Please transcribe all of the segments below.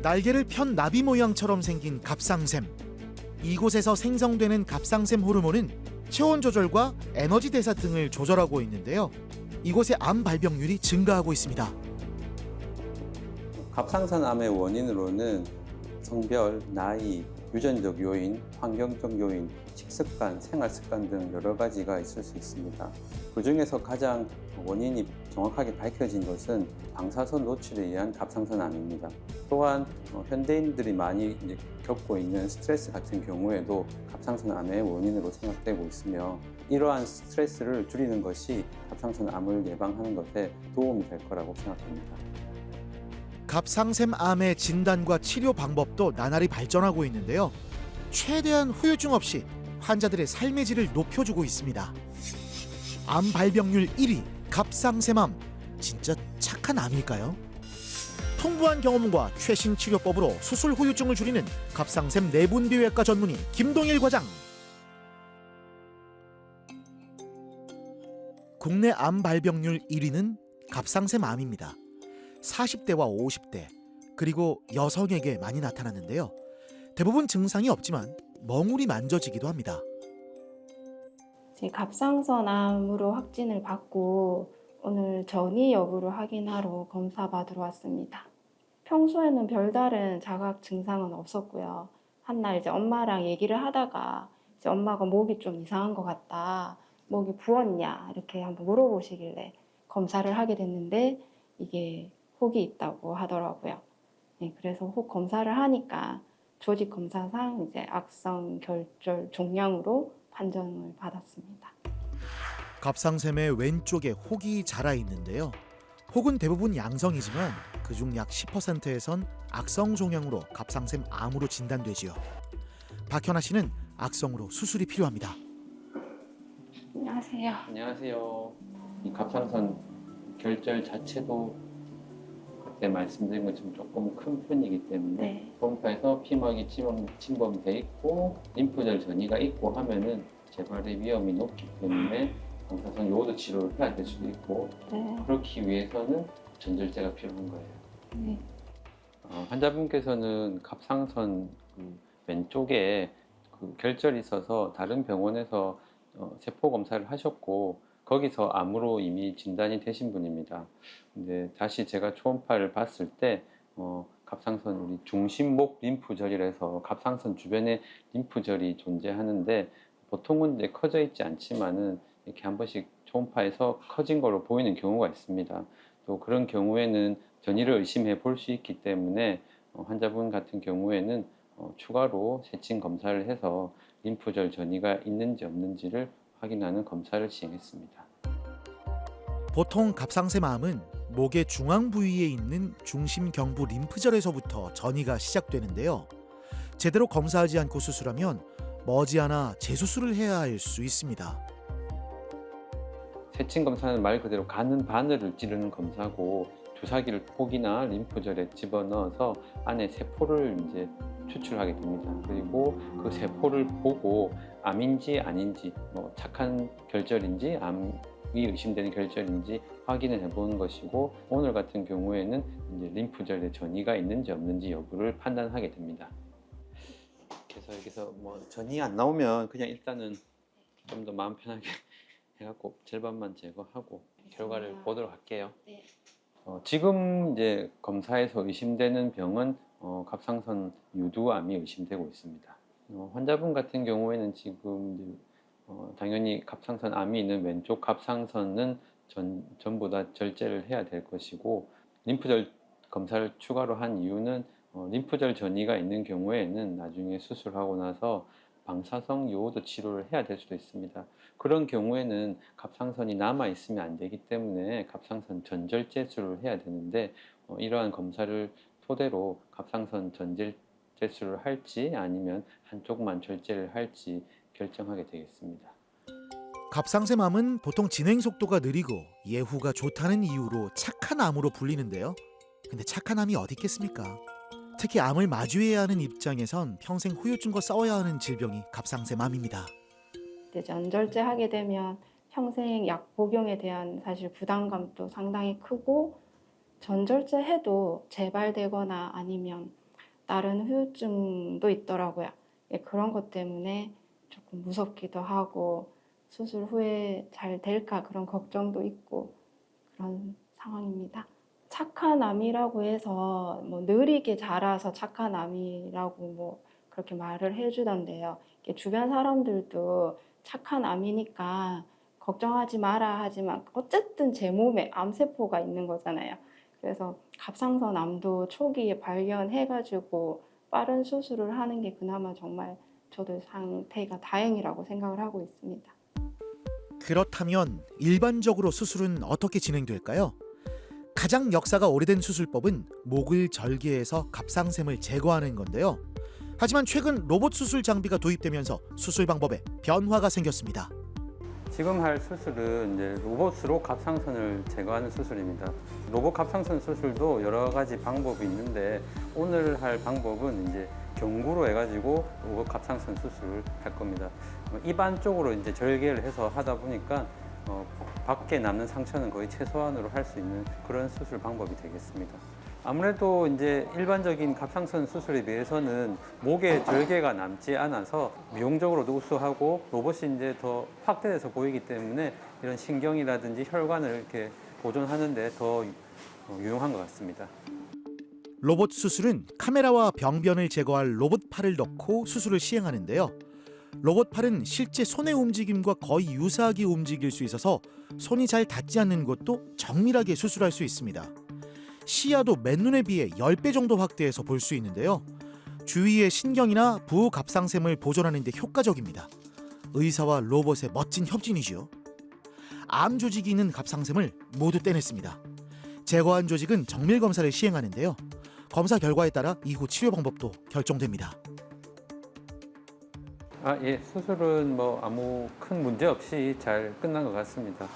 날개를 편 나비 모양처럼 생긴 갑상샘. 이곳에서 생성되는 갑상샘 호르몬은 체온 조절과 에너지 대사 등을 조절하고 있는데요. 이곳의 암 발병률이 증가하고 있습니다. 갑상선 암의 원인으로는 성별, 나이, 유전적 요인, 환경적 요인, 식습관, 생활습관 등 여러 가지가 있을 수 있습니다. 그중에서 가장 원인이 정확하게 밝혀진 것은 방사선 노출에 의한 갑상선 암입니다. 또한 현대인들이 많이 겪고 있는 스트레스 같은 경우에도 갑상선 암의 원인으로 생각되고 있으며, 이러한 스트레스를 줄이는 것이 갑상선 암을 예방하는 것에 도움이 될 거라고 생각합니다. 갑상샘 암의 진단과 치료 방법도 나날이 발전하고 있는데요. 최대한 후유증 없이 환자들의 삶의 질을 높여주고 있습니다. 암 발병률 1위, 갑상샘암. 진짜 착한 암일까요? 풍부한 경험과 최신 치료법으로 수술 후유증을 줄이는 갑상샘 내분비외과 전문의 김동일 과장. 국내 암 발병률 1위는 갑상샘 암입니다. 40대와 50대, 그리고 여성에게 많이 나타나는데요. 대부분 증상이 없지만 멍울이 만져지기도 합니다. 제 갑상선암으로 확진을 받고 오늘 전이 여부를 확인하러 검사 받으러 왔습니다. 평소에는 별다른 자각 증상은 없었고요. 한날 이제 엄마랑 얘기를 하다가 이제 엄마가 목이 좀 이상한 것 같다, 목이 부었냐 이렇게 한번 물어보시길래 검사를 하게 됐는데 이게 혹이 있다고 하더라고요. 네, 그래서 혹 검사를 하니까 조직 검사상 이제 악성 결절 종양으로 판정을 받았습니다. 갑상샘의 왼쪽에 혹이 자라 있는데요. 혹은 대부분 양성이지만 그중 약 10%에선 악성 종양으로 갑상샘 암으로 진단되지요. 박현아 씨는 악성으로 수술이 필요합니다. 안녕하세요. 안녕하세요. 이 갑상선 결절 자체도 그때 말씀드린 것처럼 조금 큰 편이기 때문에 네. 초음파에서 피막이 침범돼 있고 림프절 전이가 있고 하면은 재발의 위험이 높기 때문에 방사선 요오드 치료를 해야 될 수도 있고, 네. 그렇기 위해서는 전절제가 필요한 거예요. 네. 환자분께서는 갑상선 왼쪽에 결절이 있어서 다른 병원에서 세포 검사를 하셨고 거기서 암으로 이미 진단이 되신 분입니다. 근데 다시 제가 초음파를 봤을 때 갑상선 우리 중심목 림프절이라서 갑상선 주변에 림프절이 존재하는데 보통은 이제 커져 있지 않지만은 이렇게 한 번씩 초음파에서 커진 걸로 보이는 경우가 있습니다. 또 그런 경우에는 전이를 의심해 볼 수 있기 때문에 환자분 같은 경우에는 추가로 세친 검사를 해서 림프절 전이가 있는지 없는지를 확인하는 검사를 시행했습니다. 보통 갑상샘암은 목의 중앙 부위에 있는 중심경부 림프절에서부터 전이가 시작되는데요. 제대로 검사하지 않고 수술하면 머지않아 재수술을 해야 할 수 있습니다. 세친 검사는 말 그대로 가는 바늘을 찌르는 검사고, 주사기를 혹이나 림프절에 집어넣어서 안에 세포를 이제 추출하게 됩니다. 그리고 그 세포를 보고 암인지 아닌지, 착한 결절인지 암이 의심되는 결절인지 확인을 해보는 것이고, 오늘 같은 경우에는 이제 림프절에 전이가 있는지 없는지 여부를 판단하게 됩니다. 그래서 여기서 전이 안 나오면 그냥 일단은 좀 더 마음 편하게 해갖고 절반만 제거하고 결과를 보도록 할게요. 네. 지금 이제 검사에서 의심되는 병은 갑상선 유두암이 의심되고 있습니다. 환자분 같은 경우에는 지금 이제 당연히 갑상선 암이 있는 왼쪽 갑상선은 전부 다 절제를 해야 될 것이고, 림프절 검사를 추가로 한 이유는 림프절 전이가 있는 경우에는 나중에 수술하고 나서 방사성 요오드 치료를 해야 될 수도 있습니다. 그런 경우에는 갑상선이 남아 있으면 안 되기 때문에 갑상선 전절제술을 해야 되는데, 이러한 검사를 토대로 갑상선 전절제술을 할지 아니면 한쪽만 절제를 할지 결정하게 되겠습니다. 갑상샘암은 보통 진행 속도가 느리고 예후가 좋다는 이유로 착한 암으로 불리는데요. 근데 착한 암이 어디 있겠습니까? 특히 암을 마주해야 하는 입장에선 평생 후유증과 싸워야 하는 질병이 갑상샘암입니다. 전절제 하게 되면 평생 약 복용에 대한 사실 부담감도 상당히 크고, 전절제 해도 재발되거나 아니면 다른 후유증도 있더라고요. 예, 그런 것 때문에 조금 무섭기도 하고 수술 후에 잘 될까 그런 걱정도 있고 그런 상황입니다. 착한 암이라고 해서 뭐 느리게 자라서 착한 암이라고 뭐 그렇게 말을 해주던데요. 이게 주변 사람들도 착한 암이니까 걱정하지 마라 하지만 어쨌든 제 몸에 암세포가 있는 거잖아요. 그래서 갑상선 암도 초기에 발견해가지고 빠른 수술을 하는 게 그나마 정말 저도 상태가 다행이라고 생각을 하고 있습니다. 그렇다면 일반적으로 수술은 어떻게 진행될까요? 가장 역사가 오래된 수술법은 목을 절개해서 갑상샘을 제거하는 건데요. 하지만 최근 로봇 수술 장비가 도입되면서 수술 방법에 변화가 생겼습니다. 지금 할 수술은 이제 로봇으로 갑상선을 제거하는 수술입니다. 로봇 갑상선 수술도 여러 가지 방법이 있는데 오늘 할 방법은 이제 경구로 해가지고 로봇 갑상선 수술을 할 겁니다. 입안 쪽으로 이제 절개를 해서 하다 보니까 밖에 남는 상처는 거의 최소한으로 할 수 있는 그런 수술 방법이 되겠습니다. 아무래도 이제 일반적인 갑상선 수술에 비해서는 목에 절개가 남지 않아서 미용적으로도 우수하고 로봇이 이제 더 확대돼서 보이기 때문에 이런 신경이라든지 혈관을 이렇게 보존하는데 더 유용한 것 같습니다. 로봇 수술은 카메라와 병변을 제거할 로봇 팔을 넣고 수술을 시행하는데요. 로봇 팔은 실제 손의 움직임과 거의 유사하게 움직일 수 있어서 손이 잘 닿지 않는 곳도 정밀하게 수술할 수 있습니다. 시야도 맨눈에 비해 10배 정도 확대해서 볼 수 있는데요. 주위의 신경이나 부갑상샘을 보존하는 데 효과적입니다. 의사와 로봇의 멋진 협진이죠. 암 조직이 있는 갑상샘을 모두 떼냈습니다. 제거한 조직은 정밀 검사를 시행하는데요. 검사 결과에 따라 이후 치료 방법도 결정됩니다. 예, 수술은 뭐 아무 큰 문제 없이 잘 끝난 것 같습니다.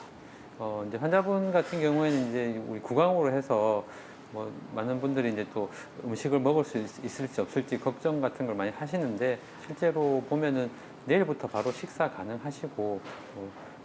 이제 환자분 같은 경우에는 이제 우리 구강으로 해서 뭐 많은 분들이 이제 또 음식을 먹을 수 있을지 없을지 걱정 같은 걸 많이 하시는데 실제로 보면은 내일부터 바로 식사 가능하시고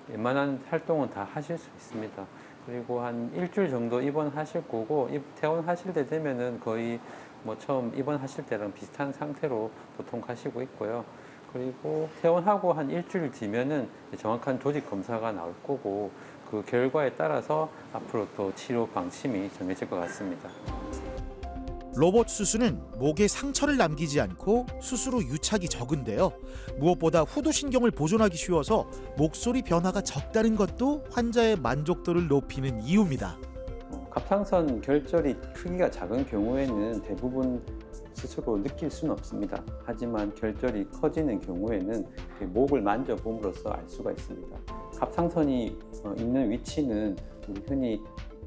웬만한 활동은 다 하실 수 있습니다. 그리고 한 일주일 정도 입원하실 거고 퇴원하실 때 되면은 거의 뭐 처음 입원하실 때랑 비슷한 상태로 보통 가시고 있고요. 그리고 퇴원하고 한 일주일 뒤면은 정확한 조직 검사가 나올 거고 그 결과에 따라서 앞으로 또 치료 방침이 정해질 것 같습니다. 로봇 수술은 목에 상처를 남기지 않고 수술 후 유착이 적은데요. 무엇보다 후두신경을 보존하기 쉬워서 목소리 변화가 적다는 것도 환자의 만족도를 높이는 이유입니다. 갑상선 결절이 크기가 작은 경우에는 대부분 스스로 느낄 수는 없습니다. 하지만 결절이 커지는 경우에는 목을 만져봄으로써 알 수가 있습니다. 갑상선이 있는 위치는 우리 흔히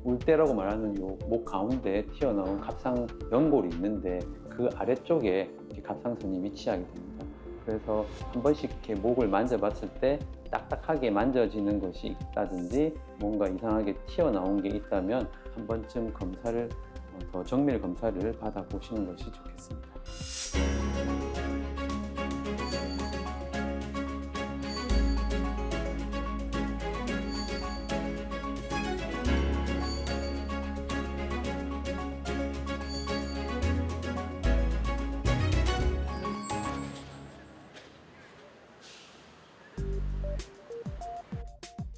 울대라고 말하는 요 목 가운데 튀어나온 갑상 연골이 있는데 그 아래쪽에 갑상선이 위치하게 됩니다. 그래서 한 번씩 이렇게 목을 만져봤을 때 딱딱하게 만져지는 것이 있다든지 뭔가 이상하게 튀어나온 게 있다면 한 번쯤 검사를 더 정밀 검사를 받아보시는 것이 좋겠습니다.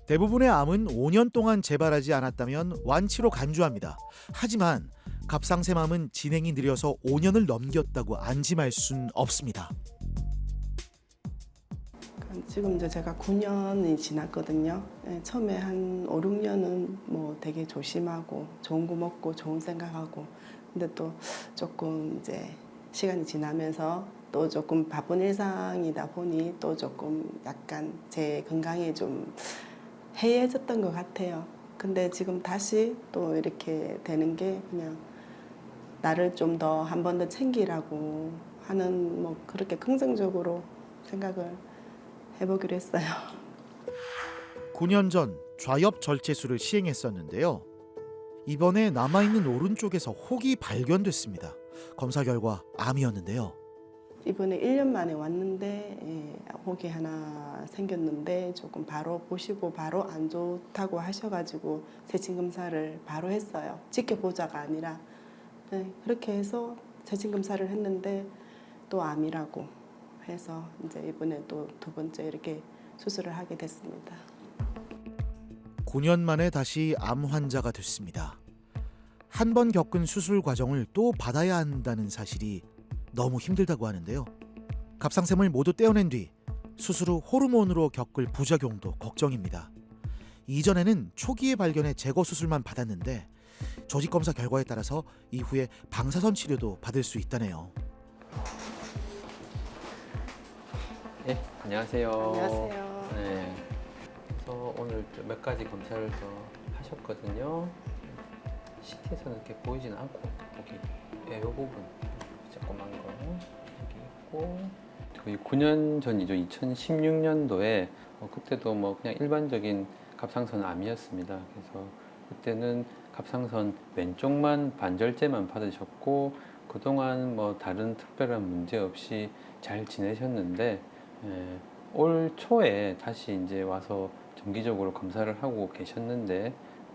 대부분의 암은 5년 동안 재발하지 않았다면 완치로 간주합니다. 하지만 갑상샘암은 진행이 느려서 5년을 넘겼다고 안심할 순 없습니다. 지금 이제 제가 9년이 지났거든요. 처음에 한 5, 6년은 뭐 되게 조심하고 좋은 거 먹고 좋은 생각하고 근데 또 조금 이제 시간이 지나면서 또 조금 바쁜 일상이다 보니 또 조금 약간 제 건강에 좀 해이해졌던 것 같아요. 근데 지금 다시 또 이렇게 되는 게 그냥 나를 좀 더 한 번 더 챙기라고 하는 뭐 그렇게 긍정적으로 생각을 해보기로 했어요. 9년 전 좌엽 절제술을 시행했었는데요. 이번에 남아있는 오른쪽에서 혹이 발견됐습니다. 검사 결과 암이었는데요. 이번에 1년 만에 왔는데 혹이 하나 생겼는데 조금 바로 보시고 바로 안 좋다고 하셔가지고 세친 검사를 바로 했어요. 지켜보자가 아니라 그렇게 해서 최신 검사를 했는데 또 암이라고 해서 이제 이번에 또 두 번째 이렇게 수술을 하게 됐습니다. 9년 만에 다시 암 환자가 됐습니다. 한 번 겪은 수술 과정을 또 받아야 한다는 사실이 너무 힘들다고 하는데요. 갑상샘을 모두 떼어낸 뒤 수술 후 호르몬으로 겪을 부작용도 걱정입니다. 이전에는 초기에 발견해 제거 수술만 받았는데 조직 검사 결과에 따라서 이후에 방사선 치료도 받을 수 있다네요. 네, 안녕하세요. 안녕하세요. 네, 그래서 오늘 몇 가지 검사를 더 하셨거든요. CT에서는 이렇게 보이진 않고 여기 이 부분 조그만 거 여기 있고 거의 9년 전이죠. 2016년도에 그때도 뭐 그냥 일반적인 갑상선 암이었습니다. 그래서 그때는 갑상선 왼쪽만 반절제만 받으셨고 그동안 뭐 다른 특별한 문제 없이 잘 지내셨는데 올 초에 다시 이제 와서 정기적으로 검사를 하고 계셨는데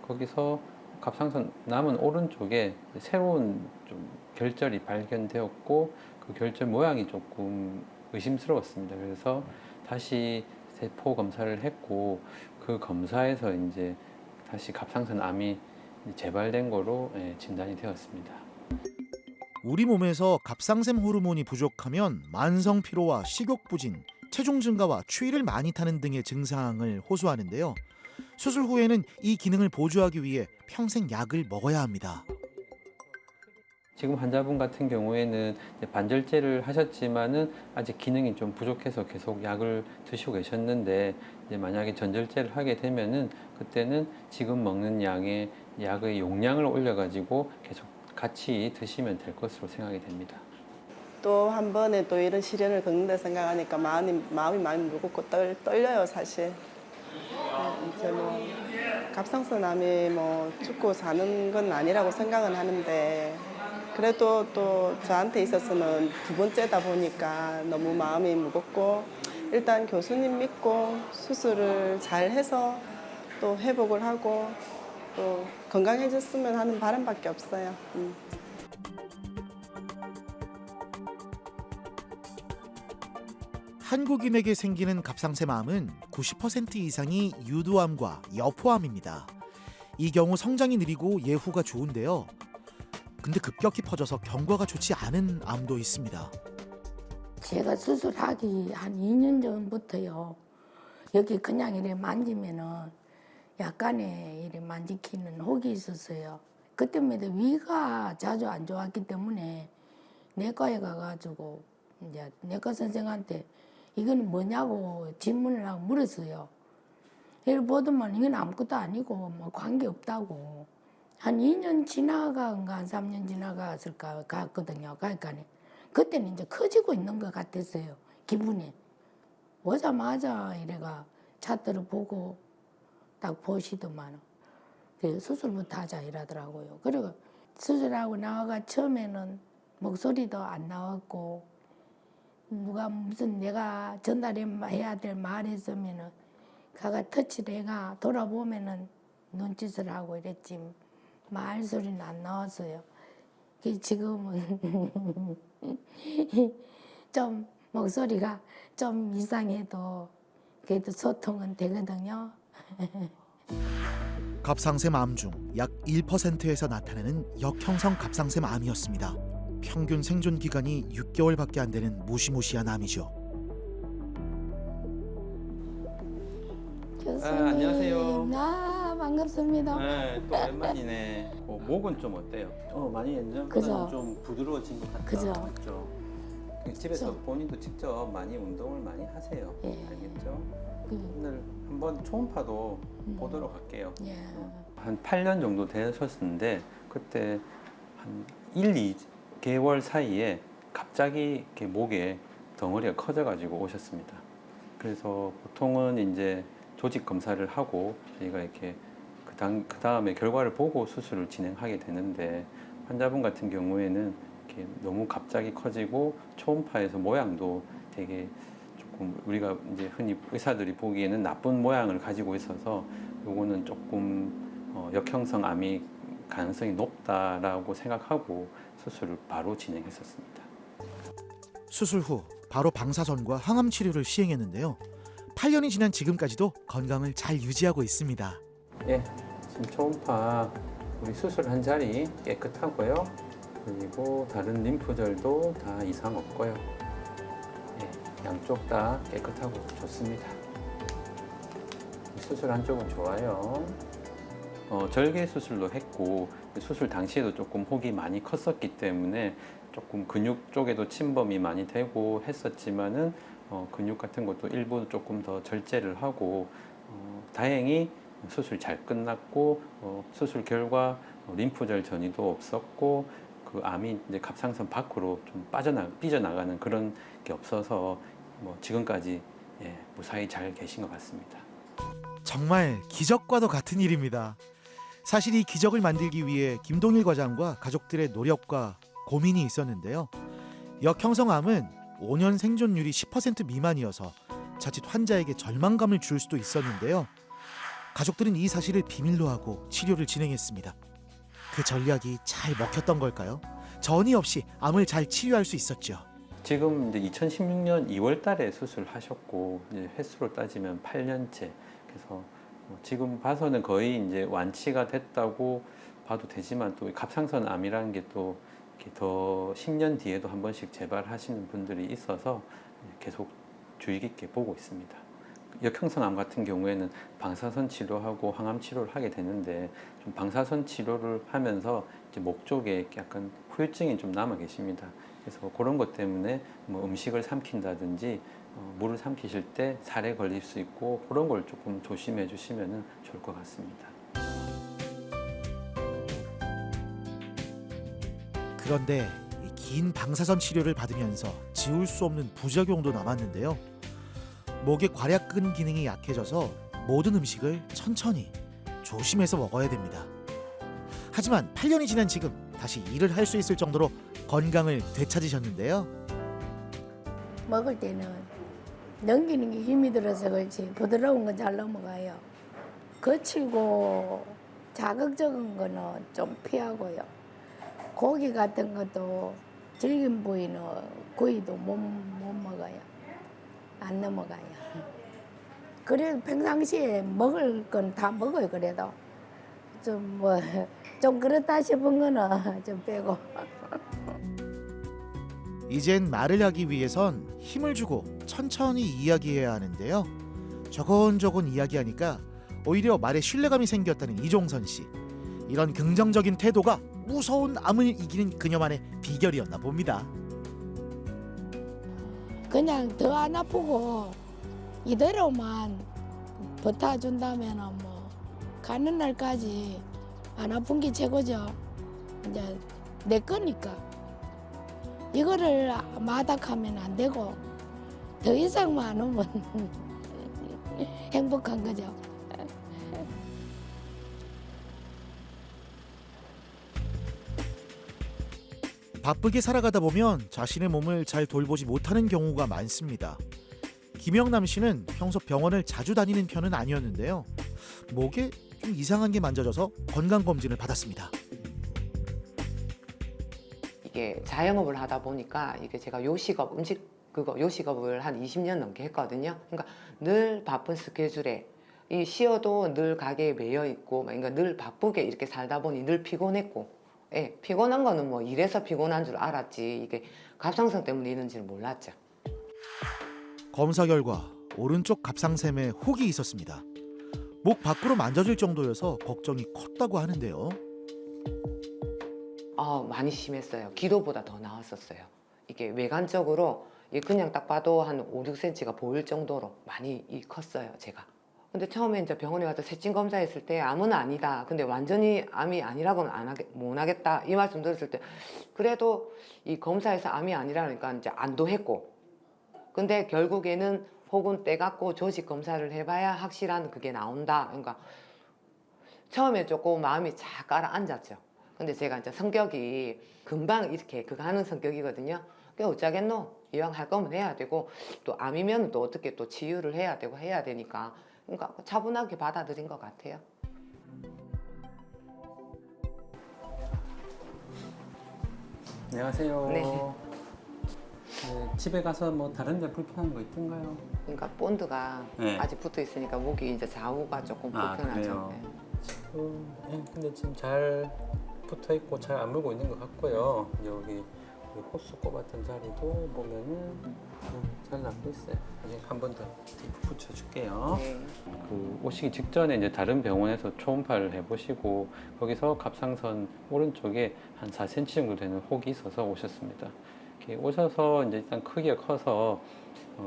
거기서 갑상선 남은 오른쪽에 새로운 좀 결절이 발견되었고 그 결절 모양이 조금 의심스러웠습니다. 그래서 다시 세포 검사를 했고 그 검사에서 이제 다시 갑상선 암이 재발된 거로 진단이 되었습니다. 우리 몸에서 갑상샘 호르몬이 부족하면 만성 피로와 식욕 부진, 체중 증가와 추위를 많이 타는 등의 증상을 호소하는데요. 수술 후에는 이 기능을 보조하기 위해 평생 약을 먹어야 합니다. 지금 환자분 같은 경우에는 이제 반절제를 하셨지만은 아직 기능이 좀 부족해서 계속 약을 드시고 계셨는데 이제 만약에 전절제를 하게 되면은 그때는 지금 먹는 약의 용량을 올려가지고 계속 같이 드시면 될 것으로 생각이 됩니다. 또 한 번에 또 이런 시련을 겪는다 생각하니까 마음이 많이 무겁고 떨려요 사실. 이제 뭐 갑상선암이 뭐 죽고 사는 건 아니라고 생각은 하는데 그래도 또 저한테 있어서는 두 번째다 보니까 너무 마음이 무겁고 일단 교수님 믿고 수술을 잘 해서 또 회복을 하고 또 건강해졌으면 하는 바람밖에 없어요. 한국인에게 생기는 갑상샘암은 90% 이상이 유두암과 여포암입니다. 이 경우 성장이 느리고 예후가 좋은데요. 근데 급격히 퍼져서 경과가 좋지 않은 암도 있습니다. 제가 수술하기 한 2년 전부터요. 여기 그냥 이렇게 만지면은 약간의 이렇게 만지키는 혹이 있었어요. 그때마다 위가 자주 안 좋았기 때문에 내과에 가가지고 이제 내과 선생한테 이건 뭐냐고 질문을 하고 물었어요. 이를 보더만 이건 아무것도 아니고 뭐 관계 없다고. 한 2년 지나가가 한 3년 지나갔을까 갔거든요. 그러니까 그때는 이제 커지고 있는 것 같았어요. 기분이. 오자마자 이래가 차트를 보고 딱 보시더만 수술부터 하자 이러더라고요. 그리고 수술하고 나와가 처음에는 목소리도 안 나왔고 누가 무슨 내가 전달해야 될 말이 있으면은 가가 터치를 해가 돌아보면은 눈짓을 하고 이랬지 말소리는 안 나왔어요. 지금은 좀 목소리가 좀 이상해도 그래도 소통은 되거든요. 갑상샘 암 중 약 1%에서 나타나는 역형성 갑상샘 암이었습니다. 평균 생존 기간이 6개월밖에 안 되는 무시무시한 암이죠. 교수님, 안녕하세요. 반갑습니다. 네, 또 오랜만이네. 목은 좀 어때요? 많이 그죠. 예전보다는 좀 부드러워진 것 같다. 그죠. 맞죠? 집에서 그죠. 본인도 직접 많이 운동을 많이 하세요. 예. 알겠죠? 그, 오늘 한번 초음파도 보도록 할게요. 예. 한 8년 정도 되셨는데 그때 한 1, 2개월 사이에 갑자기 이렇게 목에 덩어리가 커져가지고 오셨습니다. 그래서 보통은 이제 조직 검사를 하고 저희가 이렇게 그 다음에 결과를 보고 수술을 진행하게 되는데 환자분 같은 경우에는 이렇게 너무 갑자기 커지고 초음파에서 모양도 되게 조금 우리가 이제 흔히 의사들이 보기에는 나쁜 모양을 가지고 있어서 요거는 조금 역형성 암이 가능성이 높다라고 생각하고 수술을 바로 진행했었습니다. 수술 후 바로 방사선과 항암 치료를 시행했는데요. 8년이 지난 지금까지도 건강을 잘 유지하고 있습니다. 예, 지금 초음파 우리 수술한 자리 깨끗하고요. 그리고 다른 림프절도 다 이상 없고요. 예, 양쪽 다 깨끗하고 좋습니다. 수술 한쪽은 좋아요. 절개 수술로 했고 수술 당시에도 조금 혹이 많이 컸었기 때문에 조금 근육 쪽에도 침범이 많이 되고 했었지만은 근육 같은 것도 일부 조금 더 절제를 하고 다행히 수술 잘 끝났고 수술 결과 림프절 전이도 없었고 그 암이 이제 갑상선 밖으로 좀 삐져나가는 그런 게 없어서 지금까지 예, 무사히 잘 계신 것 같습니다. 정말 기적과도 같은 일입니다. 사실 이 기적을 만들기 위해 김동일 과장과 가족들의 노력과 고민이 있었는데요. 역형성암은 5년 생존율이 10% 미만이어서 자칫 환자에게 절망감을 줄 수도 있었는데요. 가족들은 이 사실을 비밀로 하고 치료를 진행했습니다. 그 전략이 잘 먹혔던 걸까요? 전이 없이 암을 잘 치료할 수 있었죠. 지금 이제 2016년 2월 달에 수술하셨고 이제 횟수로 따지면 8년째. 그래서 지금 봐서는 거의 이제 완치가 됐다고 봐도 되지만 또 갑상선 암이라는 게 또 더 10년 뒤에도 한 번씩 재발하시는 분들이 있어서 계속 주의 깊게 보고 있습니다. 역형성암 같은 경우에는 방사선 치료하고 항암 치료를 하게 되는데 좀 방사선 치료를 하면서 이제 목 쪽에 약간 후유증이 좀 남아 계십니다. 그래서 그런 것 때문에 뭐 음식을 삼킨다든지 물을 삼키실 때 살에 걸릴 수 있고 그런 걸 조금 조심해 주시면 좋을 것 같습니다. 그런데 이 긴 방사선 치료를 받으면서 지울 수 없는 부작용도 남았는데요. 목의 괄약근 기능이 약해져서 모든 음식을 천천히 조심해서 먹어야 됩니다. 하지만 8년이 지난 지금 다시 일을 할 수 있을 정도로 건강을 되찾으셨는데요. 먹을 때는 넘기는 게 힘이 들어서 그렇지 부드러운 건 잘 넘어가요. 거칠고 자극적인 거는 좀 피하고요. 고기 같은 것도 질긴 부위는 구이도 못 먹어요. 안 넘어가요. 그래도 평상시에 먹을 건 다 먹어요. 그래도 좀 그렇다 싶은 거는 좀 빼고. 이젠 말을 하기 위해선 힘을 주고 천천히 이야기해야 하는데요. 조곤조곤 이야기하니까 오히려 말에 신뢰감이 생겼다는 이종선 씨. 이런 긍정적인 태도가 무서운 암을 이기는 그녀만의 비결이었나 봅니다. 그냥 더 안 아프고 이대로만 버텨준다면 뭐 가는 날까지 안 아픈 게 최고죠. 이제 내 거니까 이거를 마닥하면 안 되고 더 이상 많으면 행복한 거죠. 바쁘게 살아가다 보면 자신의 몸을 잘 돌보지 못하는 경우가 많습니다. 김영남 씨는 평소 병원을 자주 다니는 편은 아니었는데요. 목에 좀 이상한 게 만져져서 건강검진을 받았습니다. 이게 자영업을 하다 보니까 이게 제가 요식업 요식업을 한 20년 넘게 했거든요. 그러니까 늘 바쁜 스케줄에 이 쉬어도 늘 가게에 매여 있고, 그러니까 늘 바쁘게 이렇게 살다 보니 늘 피곤했고, 예, 피곤한 거는 뭐 일해서 피곤한 줄 알았지 이게 갑상선 때문에 이런지는 몰랐죠. 검사 결과 오른쪽 갑상샘에 혹이 있었습니다. 목 밖으로 만져질 정도여서 걱정이 컸다고 하는데요. 많이 심했어요. 기도보다 더 나았었어요. 이게 외관적으로 그냥 딱 봐도 한 5, 6cm가 보일 정도로 많이 컸어요, 제가. 근데 처음에 이제 병원에 와서 세친 검사했을 때 암은 아니다. 근데 완전히 암이 아니라고는 못 하겠다. 이 말씀 들었을 때 그래도 이 검사에서 암이 아니라니까 이제 안도했고. 근데 결국에는 혹은 때 갖고 조직 검사를 해봐야 확실한 그게 나온다. 그러니까 처음에 조금 마음이 쫙 가라앉았죠. 근데 제가 이제 성격이 금방 이렇게 그거 하는 성격이거든요. 그게 어쩌겠노? 이왕 할 거면 해야 되고 또 암이면 또 어떻게 또 치유를 해야 되고 해야 되니까 그러니까 차분하게 받아들인 것 같아요. 안녕하세요. 네. 네, 집에 가서 뭐 다른 데 불편한 거 있던가요? 그러니까 본드가 네. 아직 붙어 있으니까 목이 이제 좌우가 조금 불편하죠. 그래요? 네. 근데 지금 잘 붙어 있고 잘 안 물고 있는 것 같고요. 여기 호스 꼽았던 자리도 보면은 잘 낫고 있어요. 아직 한 번 더 붙여줄게요. 네. 그 오시기 직전에 이제 다른 병원에서 초음파를 해보시고 거기서 갑상선 오른쪽에 한 4cm 정도 되는 혹이 있어서 오셨습니다. 이렇게 오셔서 이제 일단 크기가 커서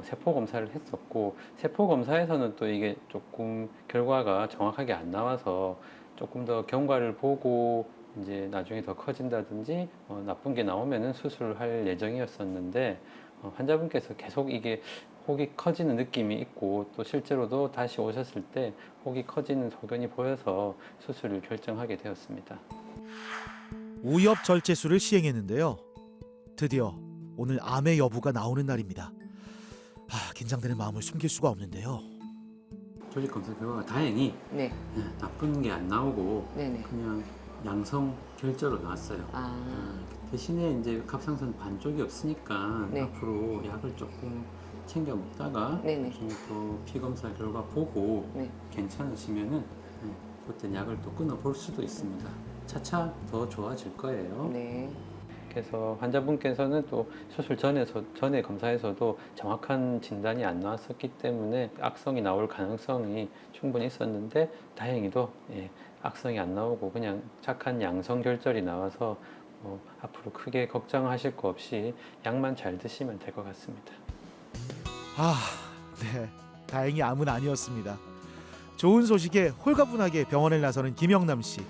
세포 검사를 했었고 세포 검사에서는 또 이게 조금 결과가 정확하게 안 나와서 조금 더 경과를 보고 이제 나중에 더 커진다든지 나쁜 게 나오면은 수술을 할 예정이었었는데 환자분께서 계속 이게 혹이 커지는 느낌이 있고 또 실제로도 다시 오셨을 때 혹이 커지는 소견이 보여서 수술을 결정하게 되었습니다. 우엽 절제술을 시행했는데요. 드디어 오늘 암의 여부가 나오는 날입니다. 긴장되는 마음을 숨길 수가 없는데요. 조직 검사 결과가 다행히 네. 나쁜 게 안 나오고 네네. 그냥 양성 결절로 나왔어요. 대신에 이제 갑상선 반쪽이 없으니까 네. 앞으로 약을 조금 챙겨 먹다가 네네. 나중에 또 피 검사 결과 보고 네. 괜찮으시면은 그때 약을 또 끊어 볼 수도 있습니다. 차차 더 좋아질 거예요. 네. 그래서 환자분께서는 또 수술 전에 검사에서도 정확한 진단이 안 나왔었기 때문에 악성이 나올 가능성이 충분히 있었는데 다행히도 악성이 안 나오고 그냥 착한 양성 결절이 나와서 앞으로 크게 걱정하실 거 없이 약만 잘 드시면 될 것 같습니다. 네. 다행히 암은 아니었습니다. 좋은 소식에 홀가분하게 병원을 나서는 김영남 씨.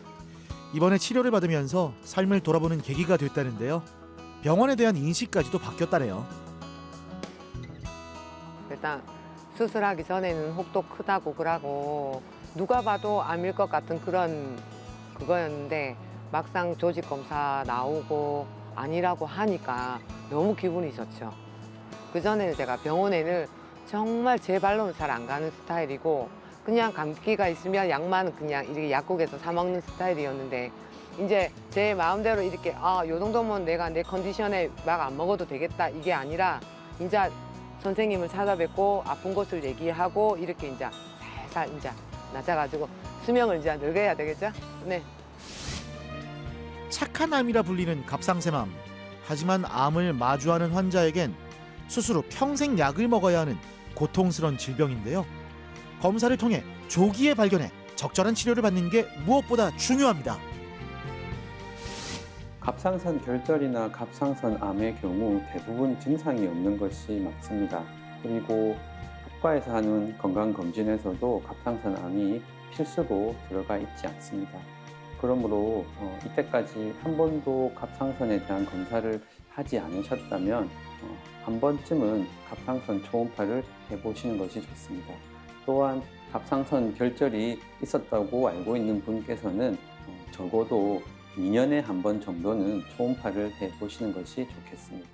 이번에 치료를 받으면서 삶을 돌아보는 계기가 됐다는데요. 병원에 대한 인식까지도 바뀌었다네요. 일단 수술하기 전에는 혹도 크다고 그러고 누가 봐도 암일 것 같은 그런 그거였는데 막상 조직 검사 나오고 아니라고 하니까 너무 기분이 좋죠. 그전에는 제가 병원에는 정말 제 발로는 잘 안 가는 스타일이고 그냥 감기가 있으면 약만 그냥 이렇게 약국에서 사 먹는 스타일이었는데 이제 제 마음대로 이렇게 요 정도면 내가 내 컨디션에 막 안 먹어도 되겠다 이게 아니라 이제 선생님을 찾아뵙고 아픈 곳을 얘기하고 이렇게 이제 살살 이제 낮아가지고 수명을 이제 늙어야 되겠죠? 네. 착한 암이라 불리는 갑상샘암. 하지만 암을 마주하는 환자에겐 수술 후 평생 약을 먹어야 하는 고통스러운 질병인데요. 검사를 통해 조기에 발견해 적절한 치료를 받는 게 무엇보다 중요합니다. 갑상선 결절이나 갑상선 암의 경우 대부분 증상이 없는 것이 많습니다. 그리고 국가에서 하는 건강검진에서도 갑상선 암이 필수로 들어가 있지 않습니다. 그러므로 이때까지 한 번도 갑상선에 대한 검사를 하지 않으셨다면 한 번쯤은 갑상선 초음파를 해보시는 것이 좋습니다. 또한 갑상선 결절이 있었다고 알고 있는 분께서는 적어도 2년에 한 번 정도는 초음파를 해보시는 것이 좋겠습니다.